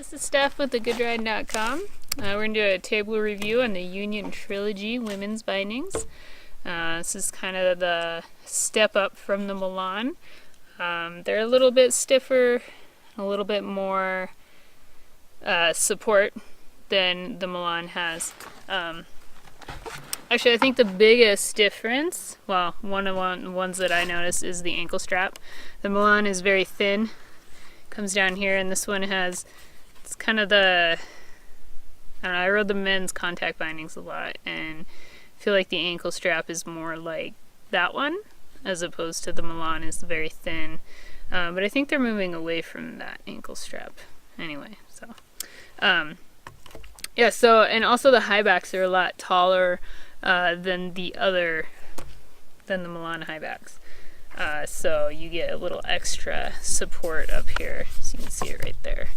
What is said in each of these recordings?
This is Steph with thegoodride.com. We're going to do a table review on the Union Trilogy women's bindings. This is kind of the step up from the Milan. They're a little bit stiffer, a little bit more support than the Milan has. Actually, I think the biggest difference, well, one of the ones that I noticed is the ankle strap. The Milan is very thin, comes down here, and this one has, it's kind of the, I don't know, I rode the men's contact bindings a lot, and I feel like the ankle strap is more like that one, as opposed to the Milan is very thin. But I think they're moving away from that ankle strap anyway, so. Yeah, so, and also the high backs are a lot taller than the Milan high backs. So you get a little extra support up here, so you can see it right there.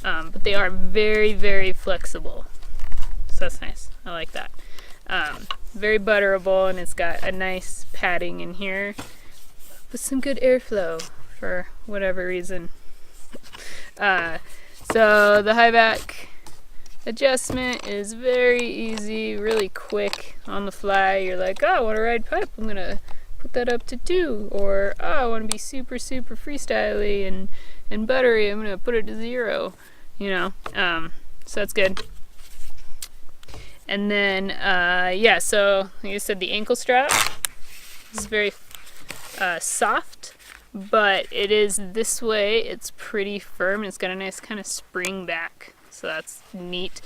But they are very, very flexible, so that's nice. I like that. Very butterable, and it's got a nice padding in here with some good airflow for whatever reason. So the high back adjustment is very easy, really quick on the fly. You're like, oh, I want to ride pipe, I'm gonna put that up to 2, or oh, I want to be super freestyly and buttery, I'm gonna put it to 0, you know. So that's good. And then yeah, so like I said, the ankle strap is very soft, but it is this way, it's pretty firm. It's got a nice kind of spring back, so that's neat.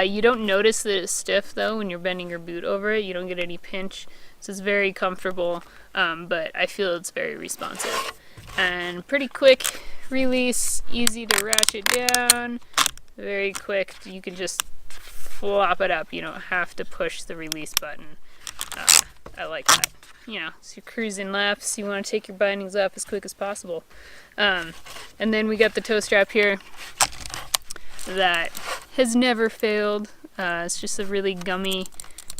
You don't notice that it's stiff though when you're bending your boot over it. You don't get any pinch, so it's very comfortable, but I feel it's very responsive. And pretty quick release, easy to ratchet down, very quick. You can just flop it up. You don't have to push the release button. I like that. You know, so you're cruising laps, you want to take your bindings up as quick as possible. And then we got the toe strap here that has never failed. It's just a really gummy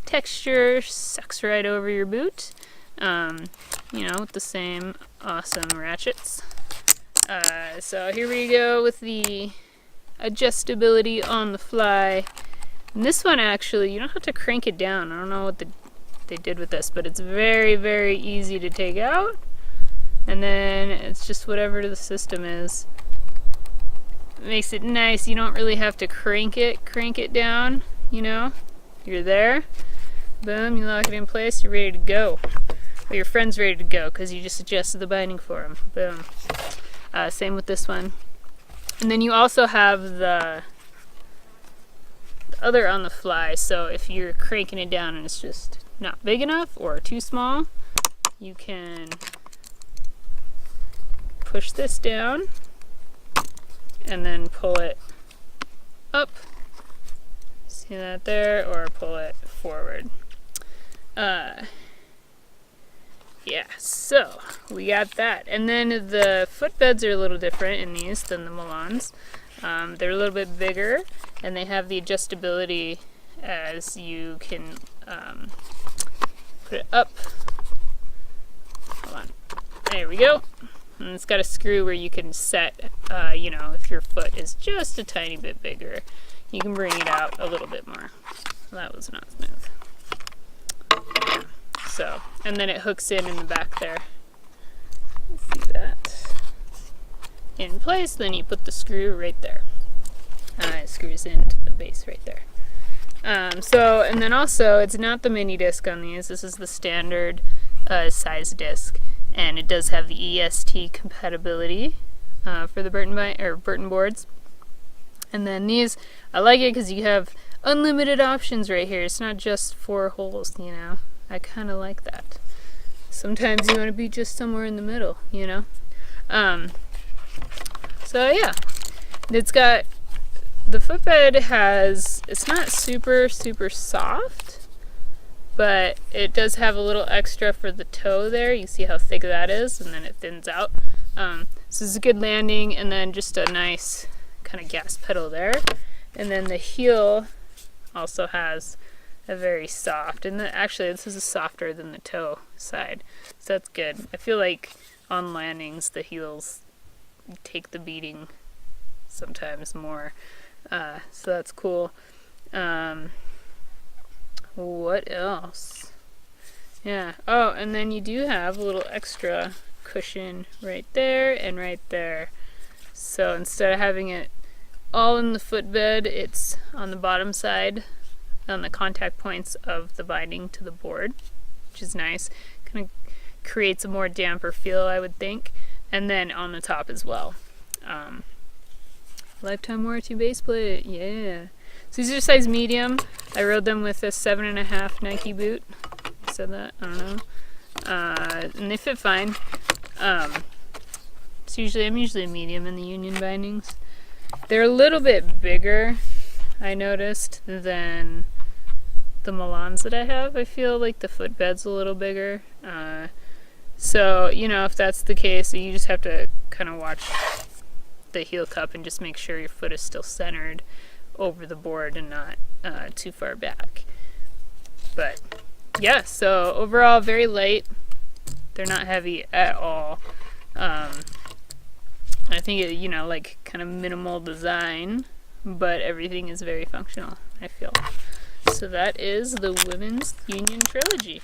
texture, sucks right over your boot. You know, with the same awesome ratchets. So here we go with the adjustability on the fly. And this one actually, you don't have to crank it down. I don't know what they did with this, but it's very, very easy to take out. And then it's just whatever the system is. It makes it nice. You don't really have to crank it down, you know. You're there. Boom, you lock it in place, you're ready to go. Or your friend's ready to go because you just adjusted the binding for him. Boom. Same with this one. And then you also have the other on the fly, so if you're cranking it down and it's just not big enough or too small, you can push this down and then pull it up. See that there? Or pull it forward. Yeah, so we got that. And then the footbeds are a little different in these than the Milans. They're a little bit bigger, and they have the adjustability as you can put it up. Hold on. There we go. And it's got a screw where you can set, you know, if your foot is just a tiny bit bigger, you can bring it out a little bit more. That was not smooth. So, and then it hooks in the back there. See that in place, then you put the screw right there. It screws into the base right there. So, and then also, it's not the mini disc on these. This is the standard size disc, and it does have the EST compatibility for the Burton boards. And then these, I like it because you have unlimited options right here. It's not just 4 holes, you know. I kind of like that. Sometimes you want to be just somewhere in the middle, you know. So yeah, it's got, the footbed has, it's not super soft, but it does have a little extra for the toe there. You see how thick that is, and then it thins out. So it's a good landing, and then just a nice kind of gas pedal there. And then the heel also has a very soft, and actually this is softer than the toe side, so that's good. I feel like on landings the heels take the beating sometimes more. So that's cool. What else? Yeah. Oh, and then you do have a little extra cushion right there and right there. So instead of having it all in the footbed, it's on the bottom side on the contact points of the binding to the board, which is nice. Kind of creates a more damper feel, I would think. And then on the top as well. Lifetime warranty base plate, yeah. So these are size medium. I rode them with a 7.5 Nike boot. I said that? I don't know. And they fit fine. I'm usually a medium in the Union bindings. They're a little bit bigger, I noticed, than the Milans that I have. I feel like the footbed's a little bigger. So, you know, if that's the case, you just have to kind of watch the heel cup and just make sure your foot is still centered over the board and not too far back. But yeah, so overall very light. They're not heavy at all. I think it, you know, like kind of minimal design, but everything is very functional, I feel. So that is the women's Union Trilogy.